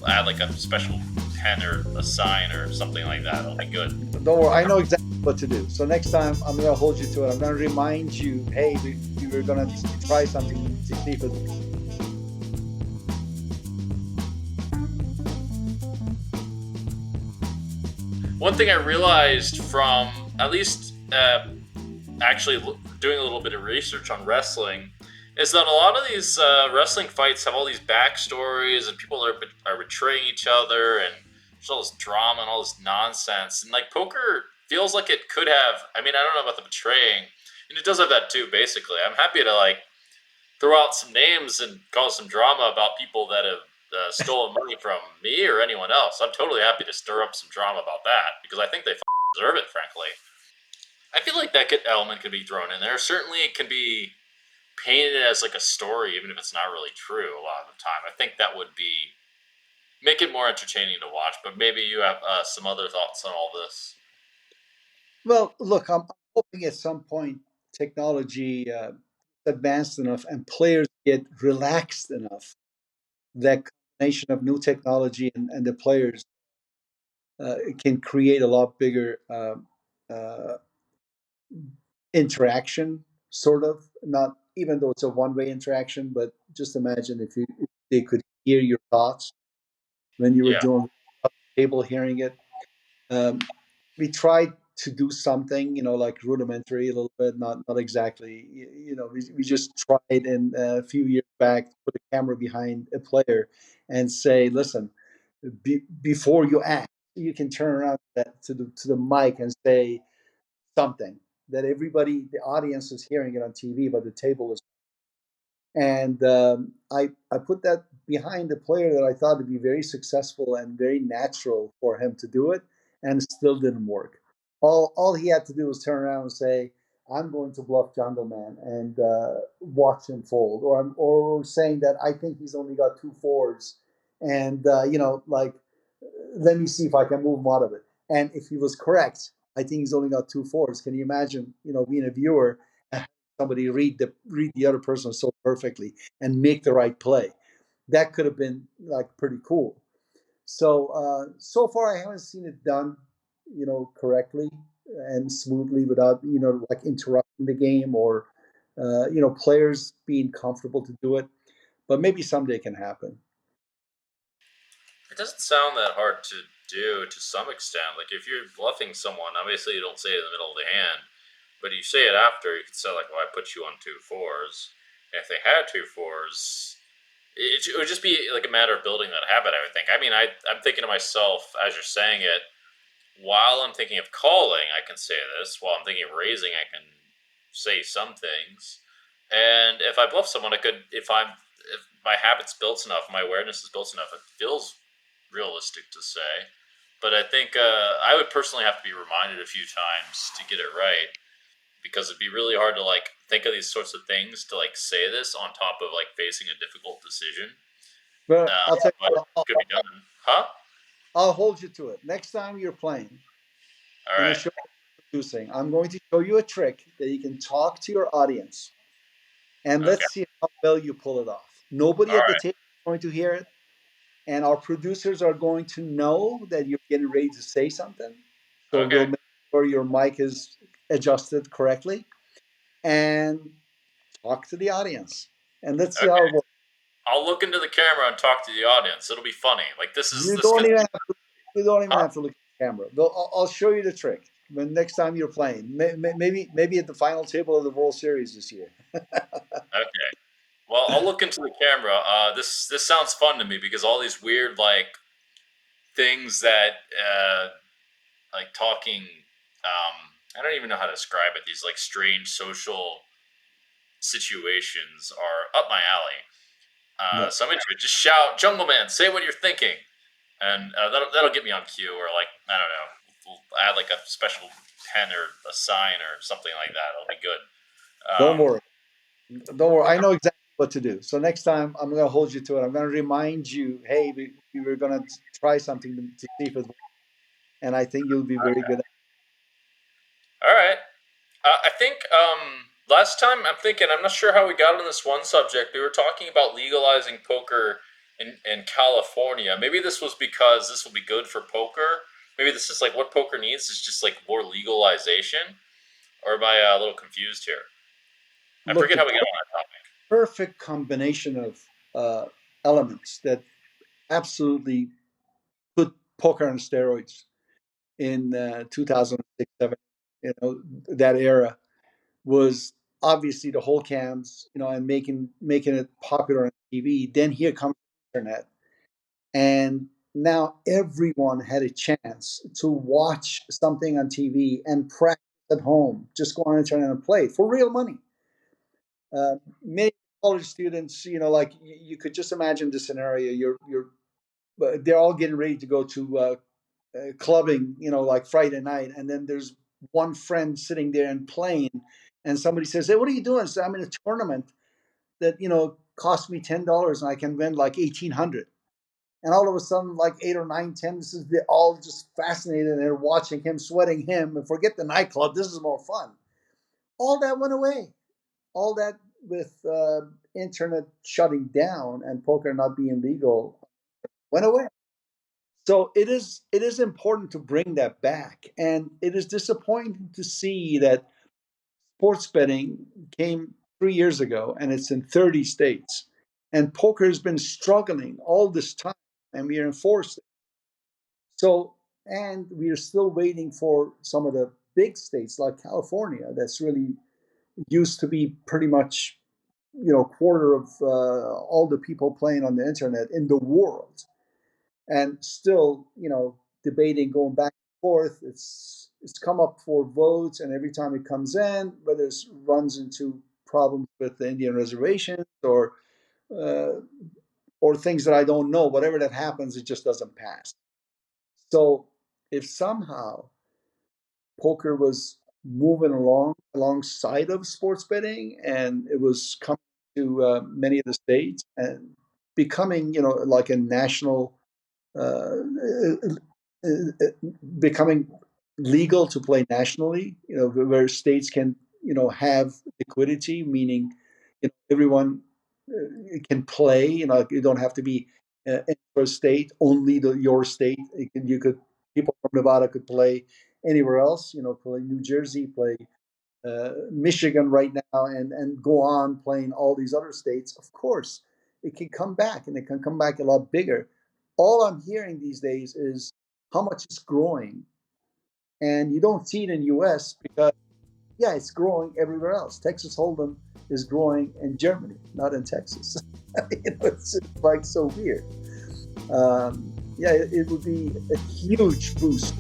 add like a special pen or a sign or something like that. It'll be good. Don't worry, I know exactly what to do. So next time I'm going to hold you to it. I'm going to remind you, hey, we were going to try something to see if it. One thing I realized from at least actually doing a little bit of research on wrestling is that a lot of these wrestling fights have all these backstories and people are betraying each other and there's all this drama and all this nonsense. And like poker feels like it could have. I mean, I don't know about the betraying, and it does have that too. Basically, I'm happy to like throw out some names and cause some drama about people that have stolen money from me or anyone else. I'm totally happy to stir up some drama about that because I think they deserve it, frankly. I feel like that element could be thrown in there. Certainly, it can be painted as like a story, even if it's not really true a lot of the time. I think that would be make it more entertaining to watch. But maybe you have some other thoughts on all this. Well, look, I'm hoping at some point technology advanced enough and players get relaxed enough that combination of new technology and the players can create a lot bigger uh, interaction, sort of. Not even though it's a one-way interaction, but just imagine if they could hear your thoughts when you were Yeah, doing the table, hearing it. Um, we tried to do something, like rudimentary a little bit, not exactly. We just tried in a few years back to put a camera behind a player and say, listen, before you act, you can turn around to the mic and say something that everybody, the audience is hearing it on TV, but the table is. And I put that behind a player that I thought would be very successful and very natural for him to do it, and it still didn't work. All he had to do was turn around and say, "I'm going to bluff Jungleman and watch him fold," or saying that I think he's only got two fours, and like, let me see if I can move him out of it. And if he was correct, I think he's only got two fours. Can you imagine, being a viewer and somebody read the other person so perfectly and make the right play? That could have been like pretty cool. So far I haven't seen it done, correctly and smoothly without like interrupting the game or players being comfortable to do it. But maybe someday it can happen. it doesn't sound that hard to do to some extent. Like if you're bluffing someone, obviously you don't say it in the middle of the hand, but you say it after. You can say like, "Well, I put you on two fours." And if they had two fours, it would just be like a matter of building that habit. I would think. I mean, I'm thinking to myself as you're saying it. While I'm thinking of calling, I can say this. While I'm thinking of raising, I can say some things. And if I bluff someone, I could. If my habit's built enough, my awareness is built enough, it feels realistic to say. But I think I would personally have to be reminded a few times to get it right because it'd be really hard to like think of these sorts of things to like say this on top of like facing a difficult decision. But I'll tell But you, it could be done, huh? I'll hold you to it. Next time you're playing All in a right. show producing, I'm going to show you a trick that you can talk to your audience, and Okay. let's see how well you pull it off. All Nobody at the right. table is going to hear it, and our producers are going to know that you're getting ready to say something. So we'll Okay. make sure your mic is adjusted correctly and talk to the audience. And let's see how Okay. it works. I'll look into the camera and talk to the audience. It'll be funny. Like You this don't fits. even have to, you don't even Huh? have to look at the camera. I'll show you the trick when next time you're playing. Maybe at the final table of the World Series this year. Okay. Well, I'll look into the camera. This sounds fun to me because all these weird like things that like talking. I don't even know how to describe it. These like strange social situations are up my alley. Yeah. So I'm into it. Just shout, "Jungle Man, say what you're thinking," and that'll get me on cue. Or like I don't know, we'll add like a special pen or a sign or something like that. It'll be good. Don't Um, worry. Don't worry. I know exactly what to do. So next time I'm going to hold you to it. I'm going to remind you, hey, we were going to try something to see if it works. And I think you'll be very good. all right. I think last time I'm thinking I'm not sure how we got on this one subject. We were talking about legalizing poker in California. Maybe this was because this will be good for poker. Maybe this is like what poker needs is just like more legalization. Or am I a little confused here? I Look, forget the how we got on that topic. perfect combination of elements that absolutely put poker on steroids in 2006, 7, that era was obviously the whole cams, and making it popular on TV. Then here comes the internet, and now everyone had a chance to watch something on TV and practice at home. Just go on the internet and play for real money. Many college students, like you could just imagine the scenario. They're all getting ready to go to clubbing, like Friday night, and then there's one friend sitting there and playing, and somebody says, "Hey, what are you doing?" So I'm in a tournament that cost me $10, and I can win like 1,800. And all of a sudden, like 8 or 9, 10, they're all just fascinated, and they're watching him, sweating him, and forget the nightclub. This is more fun. All that went away. All that with internet shutting down and poker not being legal went away. So it is important to bring that back, and it is disappointing to see that sports betting came 3 years ago and it's in 30 states, and poker has been struggling all this time, and we are enforced. So, and we are still waiting for some of the big states like California, that's really used to be pretty much quarter of all the people playing on the internet in the world, and still debating, going back and forth. It's come up for votes, and every time it comes in, whether it runs into problems with the Indian reservations uh, or things that I don't know, whatever that happens, it just doesn't pass. So if somehow poker was moving alongside of sports betting, and it was coming to many of the states and becoming like a national, uh, becoming legal to play nationally, where states can have liquidity, meaning everyone can play. You don't have to be in a state, only your state. You could, people from Nevada could play anywhere else. Play New Jersey, play Michigan right now, and go on playing all these other states. Of course, it can come back, and it can come back a lot bigger. All I'm hearing these days is how much it's growing, and you don't see it in U.S. because yeah, it's growing everywhere else. Texas Hold'em is growing in Germany, not in Texas. It's like so weird. Yeah, it would be a huge boost